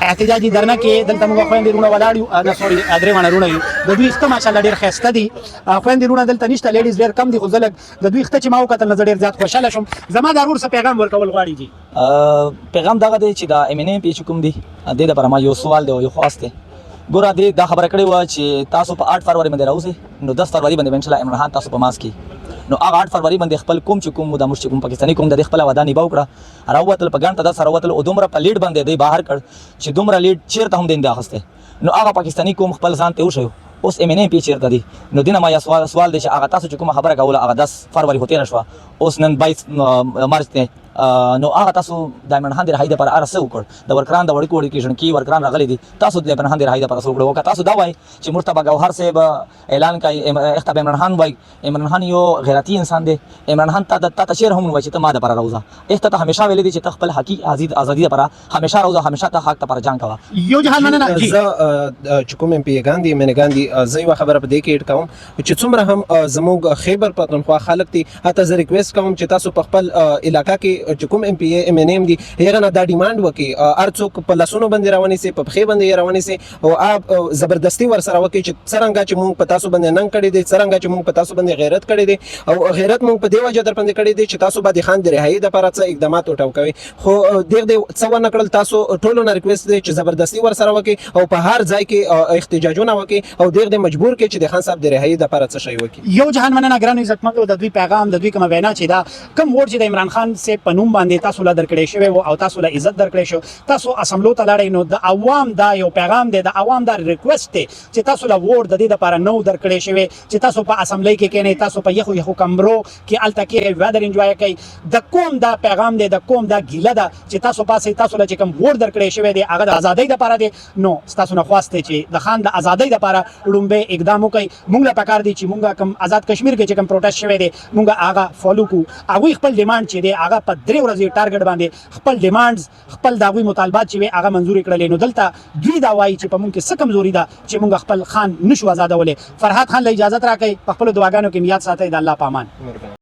احتجاجي درنه کې دلته موږ خويندې رونه ولاړ یو نه سوري درې وانه رونه یو د دوی ښه ماشاءالله ډېر ښایسته دي خويندې رونه دلته نشته لیډیز ډېر کم دي خو زه لږ د دوی ښه چې ما وکتل نو زه ډېر زیات خوشحاله شوم زما دا ورور څه پیغام ورکول غواړي جي پیغام دغه دی چې دا MNA پی چې کوم دی د دې لپاره ما یو سوال دی او یو خواست دی ګوره دې دا خبره کړې وه چې تاسو په 8 فروری باندې راوځئ نو 10 فروری باندې انشاءالله عمران خان تاسو په ماسک کې نو هغه 8 فروری باندې خپل کوم چې کوم د مرشد کوم پاکستاني کوم د خپل وعده نیباو کړه راوتل په ګڼ تعداد سره راوتل او دومره په لیډ باندې دی بهر کړ چې دومره لیډ چیرته هم دی اخیسته نو هغه پاکستاني کوم خپل ځان ته وشو اوس MNA پی چیرته دی نو دینه ما یا سوال دی چې هغه تاسو چې کومه خبره کوله هغه 10 فروری هوتې نشوه اوس نن 22 مارچ دی نو هغه تاسو د عمران خان د رهایی لپاره ارسه وکړ د ورکران د وړکو وړکو کې ورکران راغلي دي تاسو د عمران خان د رهایی لپاره څه وکړو که تاسو دا وایي چې مرتضی ګوهر صاحب اعلان کوي اختاب عمران خان وایي عمران خان یو غیرتی انسان دی عمران خان ته شعر هم وایي چې ته ما د لپاره راوځه اخته ته همیشه ویلي دي چې ته خپل حقیقي ازادي لپاره همیشه راوځه همیشه ته حق لپاره جنګ کوه یو جهان مننه جی چې کوم MP ګاندي منه ګاندي زه یو خبره په دې کې اډ کوم چې څومره هم زموږ خیبر پختونخوا خلک دي هته زه ریکویسټ کوم چې تاسو په خپل علاقې کې چې کوم MP MNA دي هغه نه دا ډیماند وکي هر څوک په لاسونو باندې رواني سي په خې باندې رواني سي او اپ زبردستی ور سره وکي چې څنګه چې مونږ په تاسو باندې نن کړی دي څنګه چې مونږ په تاسو باندې غیرت کړی دي او غیرت مونږ په دی وجه در باندې کړی دي چې تاسو باندې خان د رهایی د لپاره څه اقدامات وټاو کوي خو دغه څو نه کړل تاسو ټولو نه ریکویسټ دي چې زبردستی ور سره وکي او په هر ځای کې احتجاجونه وکي او دغه مجبور کې چې د خان صاحب د رهایی د لپاره څه شي وکي یو جهان مننه ګران عزتمندو د دوی پیغام د دوی کوم وینا چې دا کم وړ چې د عمران خان سے پنوم باندې تاسو لا درکړې شوی او تاسو له عزت درکړې شو تاسو اسمبلو ته لاړئ نو د عوام دا یو پیغام دی د عوام دا ریکوست دی چې تاسو له ووټ د دې لپاره نو درکړې شوی چې تاسو په اسمبلی کې کېنئ تاسو په یخو کمرو کې هلته کېږئ ویدر انجوای کوئ د کوم دا پیغام دی د کوم دا ګیله ده چې تاسو پاسې تاسو له چې کوم ووټ درکړې شوی دی هغه د ازادۍ لپاره دی نو ستاسو نه خواست دی چې د خان د ازادۍ لپاره لومبی اقدام وکړئ موږ له پکار دی چې موږ کوم آزاد کشمیر کې چې کوم پروټیسټ شوی دی موږ هغه فالو کړو هغوی خپل ډیمانډ چې دی هغه په 3 ورځې ټارګټ باندې خپل ډیمانډز خپل داغوی مطالبات چې هغه منظور کړل نو دلته دوی دا وایي چې په مونږ کې څه کمزوري ده چې مونږ خپل خان نشو آزادولی فرحات خان له اجازه راکړئ په خپلو دعاګانو کې یاد ساتئ د الله په امان